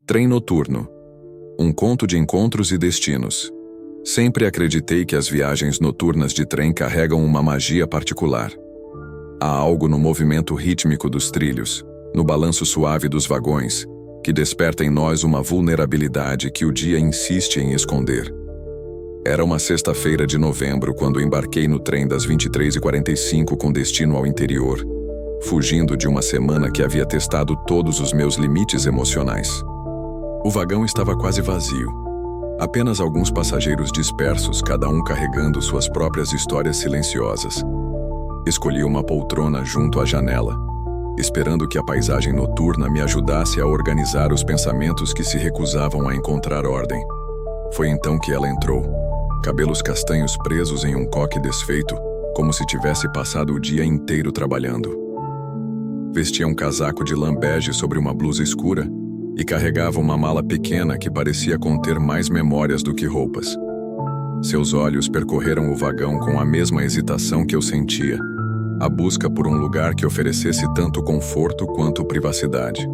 Trem noturno. Um conto de encontros e destinos. Sempre acreditei que as viagens noturnas de trem carregam uma magia particular. Há algo no movimento rítmico dos trilhos, no balanço suave dos vagões, que desperta em nós uma vulnerabilidade que o dia insiste em esconder. Era uma sexta-feira de novembro quando embarquei no trem das 23h45 com destino ao interior, fugindo de uma semana que havia testado todos os meus limites emocionais. O vagão estava quase vazio. Apenas alguns passageiros dispersos, cada um carregando suas próprias histórias silenciosas. Escolhi uma poltrona junto à janela, esperando que a paisagem noturna me ajudasse a organizar os pensamentos que se recusavam a encontrar ordem. Foi então que ela entrou, cabelos castanhos presos em um coque desfeito, como se tivesse passado o dia inteiro trabalhando. Vestia um casaco de lã bege sobre uma blusa escura e carregava uma mala pequena que parecia conter mais memórias do que roupas. Seus olhos percorreram o vagão com a mesma hesitação que eu sentia, a busca por um lugar que oferecesse tanto conforto quanto privacidade.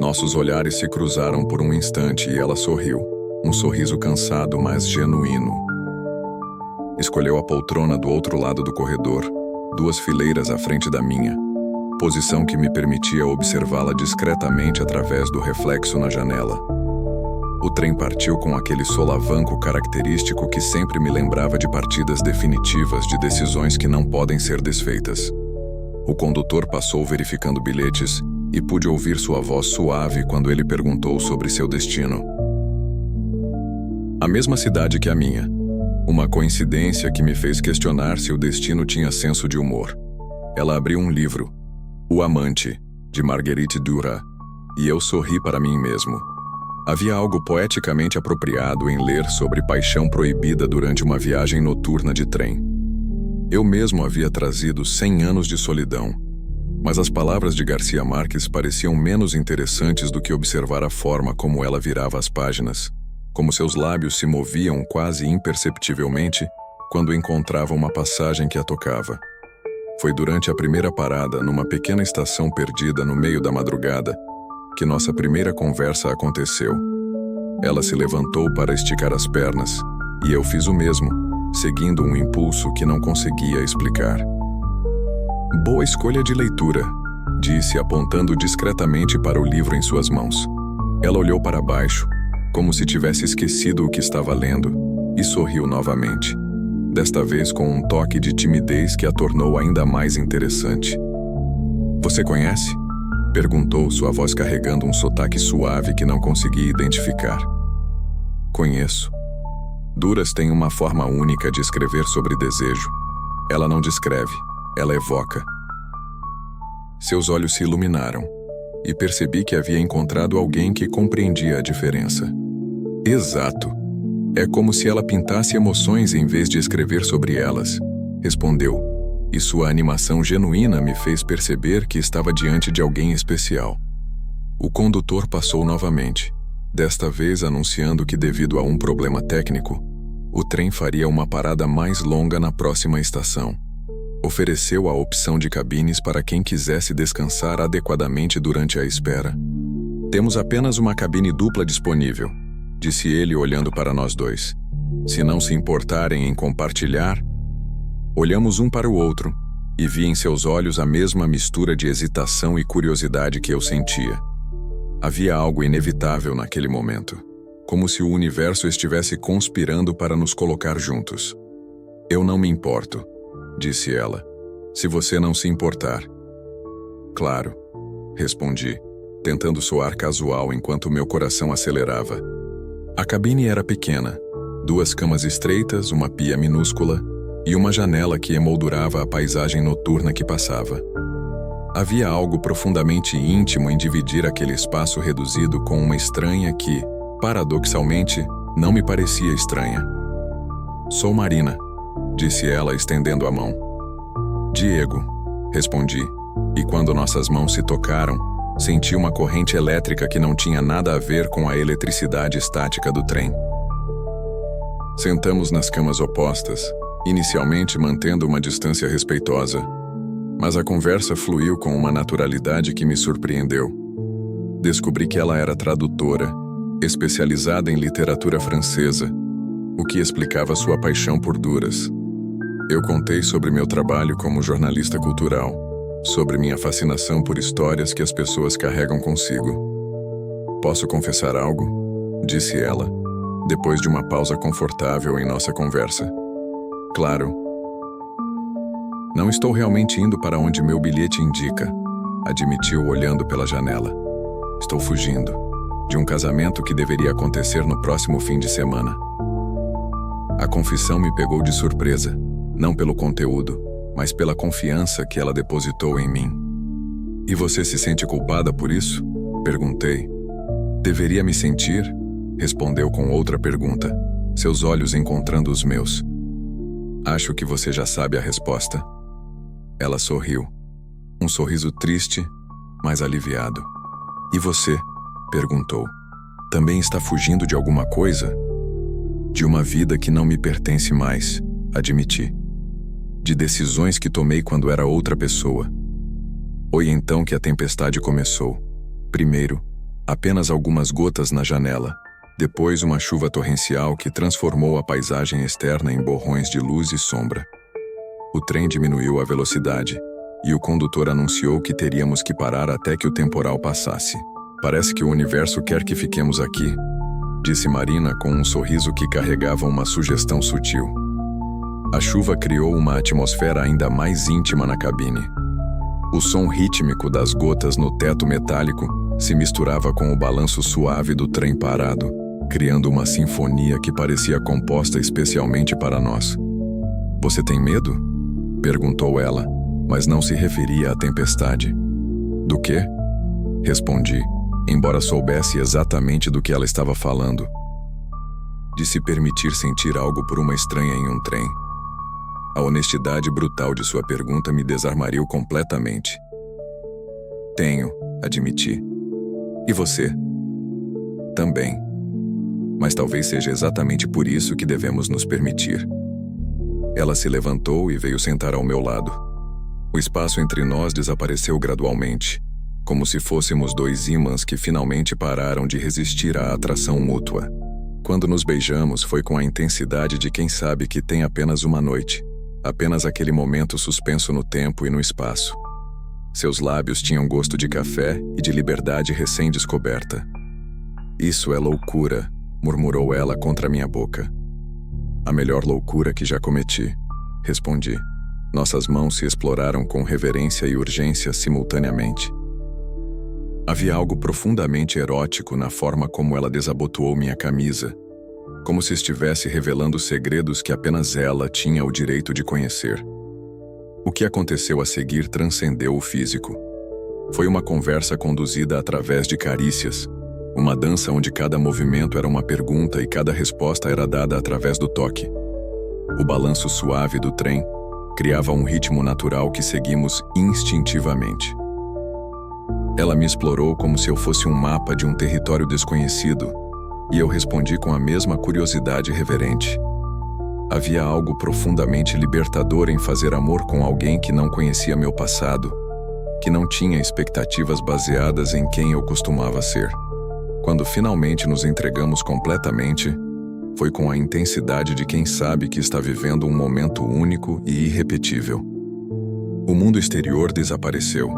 Nossos olhares se cruzaram por um instante e ela sorriu, um sorriso cansado, mas genuíno. Escolheu a poltrona do outro lado do corredor, 2 fileiras à frente da minha, posição que me permitia observá-la discretamente através do reflexo na janela. O trem partiu com aquele solavanco característico que sempre me lembrava de partidas definitivas de decisões que não podem ser desfeitas. O condutor passou verificando bilhetes e pude ouvir sua voz suave quando ele perguntou sobre seu destino. A mesma cidade que a minha. Uma coincidência que me fez questionar se o destino tinha senso de humor. Ela abriu um livro, O Amante, de Marguerite Duras, e eu sorri para mim mesmo. Havia algo poeticamente apropriado em ler sobre paixão proibida durante uma viagem noturna de trem. Eu mesmo havia trazido 100 anos de solidão, mas as palavras de Garcia Marques pareciam menos interessantes do que observar a forma como ela virava as páginas, como seus lábios se moviam quase imperceptivelmente quando encontrava uma passagem que a tocava. Foi durante a primeira parada, numa pequena estação perdida no meio da madrugada, que nossa primeira conversa aconteceu. Ela se levantou para esticar as pernas, e eu fiz o mesmo, seguindo um impulso que não conseguia explicar. Boa escolha de leitura, disse, apontando discretamente para o livro em suas mãos. Ela olhou para baixo, como se tivesse esquecido o que estava lendo, e sorriu novamente. Desta vez com um toque de timidez que a tornou ainda mais interessante. Você conhece? Perguntou, sua voz carregando um sotaque suave que não conseguia identificar. Conheço. Duras tem uma forma única de escrever sobre desejo. Ela não descreve, ela evoca. Seus olhos se iluminaram, e percebi que havia encontrado alguém que compreendia a diferença. Exato. É como se ela pintasse emoções em vez de escrever sobre elas, respondeu, e sua animação genuína me fez perceber que estava diante de alguém especial. O condutor passou novamente, desta vez anunciando que, devido a um problema técnico, o trem faria uma parada mais longa na próxima estação. Ofereceu a opção de cabines para quem quisesse descansar adequadamente durante a espera. Temos apenas uma cabine dupla disponível, disse ele olhando para nós dois. Se não se importarem em compartilhar. Olhamos um para o outro, e vi em seus olhos a mesma mistura de hesitação e curiosidade que eu sentia. Havia algo inevitável naquele momento, como se o universo estivesse conspirando para nos colocar juntos. Eu não me importo, disse ela, se você não se importar. Claro, respondi, tentando soar casual enquanto meu coração acelerava. A cabine era pequena, 2 camas estreitas, uma pia minúscula e uma janela que emoldurava a paisagem noturna que passava. Havia algo profundamente íntimo em dividir aquele espaço reduzido com uma estranha que, paradoxalmente, não me parecia estranha. Sou Marina, disse ela estendendo a mão. Diego, respondi, e quando nossas mãos se tocaram, senti uma corrente elétrica que não tinha nada a ver com a eletricidade estática do trem. Sentamos nas camas opostas, inicialmente mantendo uma distância respeitosa, mas a conversa fluiu com uma naturalidade que me surpreendeu. Descobri que ela era tradutora, especializada em literatura francesa, o que explicava sua paixão por Duras. Eu contei sobre meu trabalho como jornalista cultural, sobre minha fascinação por histórias que as pessoas carregam consigo. Posso confessar algo? Disse ela, depois de uma pausa confortável em nossa conversa. Claro. Não estou realmente indo para onde meu bilhete indica, admitiu olhando pela janela. Estou fugindo de um casamento que deveria acontecer no próximo fim de semana. A confissão me pegou de surpresa, não pelo conteúdo, mas pela confiança que ela depositou em mim. E você se sente culpada por isso? Perguntei. Deveria me sentir? Respondeu com outra pergunta, seus olhos encontrando os meus. Acho que você já sabe a resposta. Ela sorriu. Um sorriso triste, mas aliviado. E você? Perguntou. Também está fugindo de alguma coisa? De uma vida que não me pertence mais, admiti. De decisões que tomei quando era outra pessoa. Foi então que a tempestade começou. Primeiro, apenas algumas gotas na janela. Depois, uma chuva torrencial que transformou a paisagem externa em borrões de luz e sombra. O trem diminuiu a velocidade, e o condutor anunciou que teríamos que parar até que o temporal passasse. Parece que o universo quer que fiquemos aqui, disse Marina com um sorriso que carregava uma sugestão sutil. A chuva criou uma atmosfera ainda mais íntima na cabine. O som rítmico das gotas no teto metálico se misturava com o balanço suave do trem parado, criando uma sinfonia que parecia composta especialmente para nós. Você tem medo? Perguntou ela, mas não se referia à tempestade. Do quê? Respondi, embora soubesse exatamente do que ela estava falando. De se permitir sentir algo por uma estranha em um trem. A honestidade brutal de sua pergunta me desarmariu completamente. Tenho, admiti. E você? Também. Mas talvez seja exatamente por isso que devemos nos permitir. Ela se levantou e veio sentar ao meu lado. O espaço entre nós desapareceu gradualmente, como se fôssemos dois ímãs que finalmente pararam de resistir à atração mútua. Quando nos beijamos foi com a intensidade de quem sabe que tem apenas uma noite, apenas aquele momento suspenso no tempo e no espaço. Seus lábios tinham gosto de café e de liberdade recém-descoberta. Isso é loucura, murmurou ela contra minha boca. A melhor loucura que já cometi, respondi. Nossas mãos se exploraram com reverência e urgência simultaneamente. Havia algo profundamente erótico na forma como ela desabotoou minha camisa, como se estivesse revelando segredos que apenas ela tinha o direito de conhecer. O que aconteceu a seguir transcendeu o físico. Foi uma conversa conduzida através de carícias, uma dança onde cada movimento era uma pergunta e cada resposta era dada através do toque. O balanço suave do trem criava um ritmo natural que seguimos instintivamente. Ela me explorou como se eu fosse um mapa de um território desconhecido, e eu respondi com a mesma curiosidade reverente. Havia algo profundamente libertador em fazer amor com alguém que não conhecia meu passado, que não tinha expectativas baseadas em quem eu costumava ser. Quando finalmente nos entregamos completamente, foi com a intensidade de quem sabe que está vivendo um momento único e irrepetível. O mundo exterior desapareceu.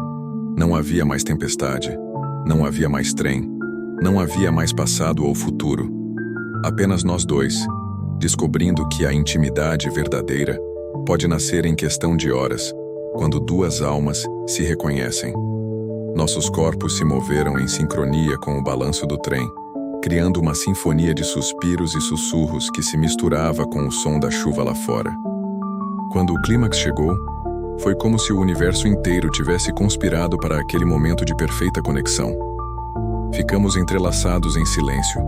Não havia mais tempestade, não havia mais trem, não havia mais passado ou futuro. Apenas nós dois, descobrindo que a intimidade verdadeira pode nascer em questão de horas, quando duas almas se reconhecem. Nossos corpos se moveram em sincronia com o balanço do trem, criando uma sinfonia de suspiros e sussurros que se misturava com o som da chuva lá fora. Quando o clímax chegou, foi como se o universo inteiro tivesse conspirado para aquele momento de perfeita conexão. Ficamos entrelaçados em silêncio,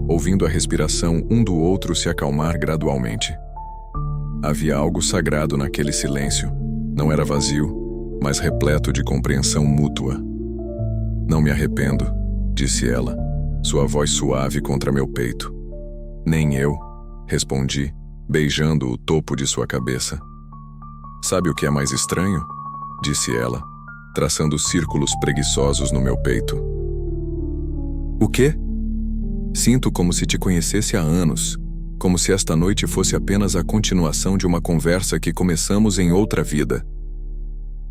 ouvindo a respiração um do outro se acalmar gradualmente. Havia algo sagrado naquele silêncio. Não era vazio, mas repleto de compreensão mútua. Não me arrependo, disse ela, sua voz suave contra meu peito. Nem eu, respondi, beijando o topo de sua cabeça. Sabe o que é mais estranho? Disse ela, traçando círculos preguiçosos no meu peito. O quê? Sinto como se te conhecesse há anos, como se esta noite fosse apenas a continuação de uma conversa que começamos em outra vida.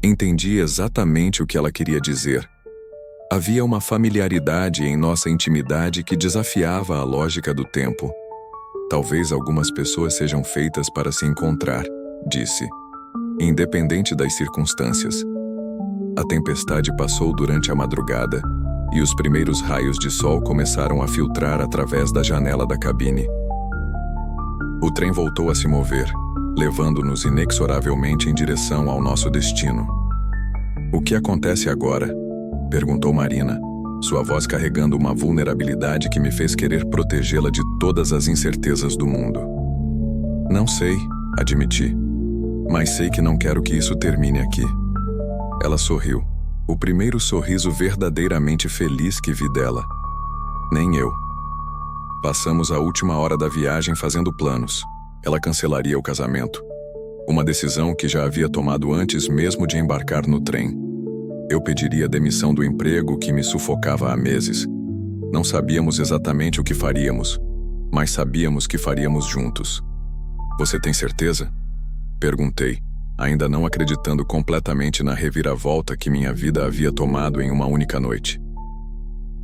Entendi exatamente o que ela queria dizer. Havia uma familiaridade em nossa intimidade que desafiava a lógica do tempo. Talvez algumas pessoas sejam feitas para se encontrar, disse, independente das circunstâncias. A tempestade passou durante a madrugada e os primeiros raios de sol começaram a filtrar através da janela da cabine. O trem voltou a se mover, levando-nos inexoravelmente em direção ao nosso destino. O que acontece agora? Perguntou Marina, sua voz carregando uma vulnerabilidade que me fez querer protegê-la de todas as incertezas do mundo. Não sei, admiti, mas sei que não quero que isso termine aqui. Ela sorriu, o primeiro sorriso verdadeiramente feliz que vi dela. Nem eu. Passamos a última hora da viagem fazendo planos. Ela cancelaria o casamento. Uma decisão que já havia tomado antes mesmo de embarcar no trem. Eu pediria demissão do emprego que me sufocava há meses. Não sabíamos exatamente o que faríamos, mas sabíamos que faríamos juntos. Você tem certeza? Perguntei, ainda não acreditando completamente na reviravolta que minha vida havia tomado em uma única noite.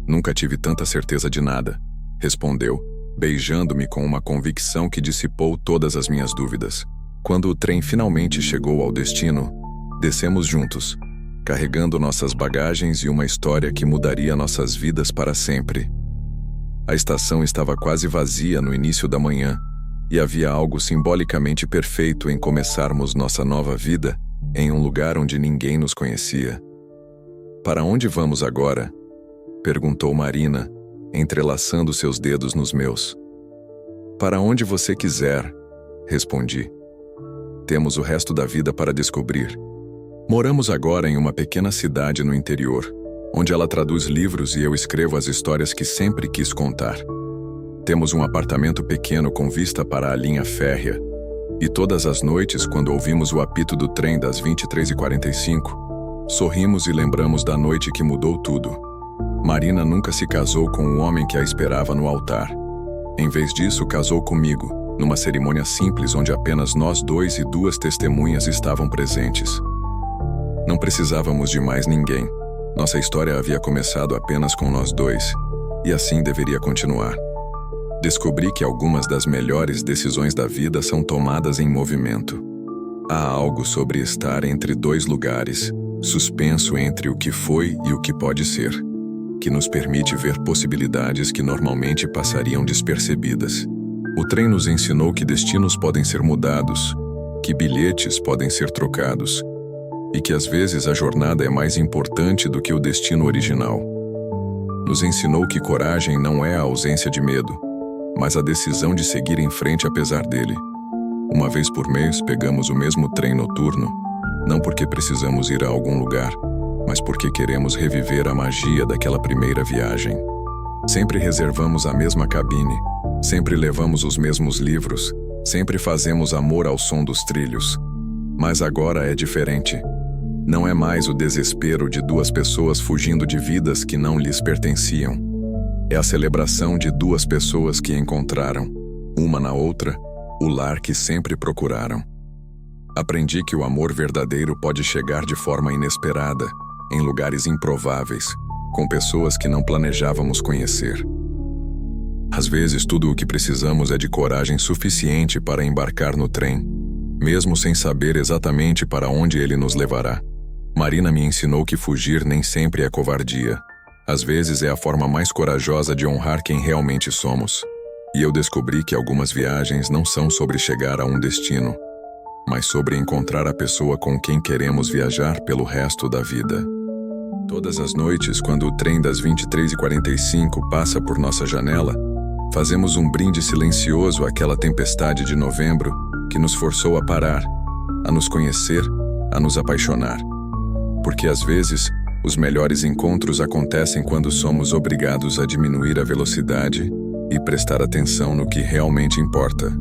Nunca tive tanta certeza de nada, respondeu, beijando-me com uma convicção que dissipou todas as minhas dúvidas. Quando o trem finalmente chegou ao destino, descemos juntos, carregando nossas bagagens e uma história que mudaria nossas vidas para sempre. A estação estava quase vazia no início da manhã, e havia algo simbolicamente perfeito em começarmos nossa nova vida em um lugar onde ninguém nos conhecia. Para onde vamos agora? Perguntou Marina, entrelaçando seus dedos nos meus. Para onde você quiser, respondi. Temos o resto da vida para descobrir. Moramos agora em uma pequena cidade no interior, onde ela traduz livros e eu escrevo as histórias que sempre quis contar. Temos um apartamento pequeno com vista para a linha férrea, e todas as noites, quando ouvimos o apito do trem das 23h45, sorrimos e lembramos da noite que mudou tudo. Marina nunca se casou com o homem que a esperava no altar. Em vez disso, casou comigo, numa cerimônia simples onde apenas nós dois e duas testemunhas estavam presentes. Não precisávamos de mais ninguém. Nossa história havia começado apenas com nós dois, e assim deveria continuar. Descobri que algumas das melhores decisões da vida são tomadas em movimento. Há algo sobre estar entre dois lugares, suspenso entre o que foi e o que pode ser, que nos permite ver possibilidades que normalmente passariam despercebidas. O trem nos ensinou que destinos podem ser mudados, que bilhetes podem ser trocados, e que às vezes a jornada é mais importante do que o destino original. Nos ensinou que coragem não é a ausência de medo, mas a decisão de seguir em frente apesar dele. Uma vez por mês pegamos o mesmo trem noturno, não porque precisamos ir a algum lugar, mas porque queremos reviver a magia daquela primeira viagem. Sempre reservamos a mesma cabine, sempre levamos os mesmos livros, sempre fazemos amor ao som dos trilhos. Mas agora é diferente. Não é mais o desespero de duas pessoas fugindo de vidas que não lhes pertenciam. É a celebração de duas pessoas que encontraram, uma na outra, o lar que sempre procuraram. Aprendi que o amor verdadeiro pode chegar de forma inesperada, em lugares improváveis, com pessoas que não planejávamos conhecer. Às vezes, tudo o que precisamos é de coragem suficiente para embarcar no trem, mesmo sem saber exatamente para onde ele nos levará. Marina me ensinou que fugir nem sempre é covardia. Às vezes é a forma mais corajosa de honrar quem realmente somos. E eu descobri que algumas viagens não são sobre chegar a um destino, mas sobre encontrar a pessoa com quem queremos viajar pelo resto da vida. Todas as noites, quando o trem das 23h45 passa por nossa janela, fazemos um brinde silencioso àquela tempestade de novembro que nos forçou a parar, a nos conhecer, a nos apaixonar. Porque às vezes, os melhores encontros acontecem quando somos obrigados a diminuir a velocidade e prestar atenção no que realmente importa.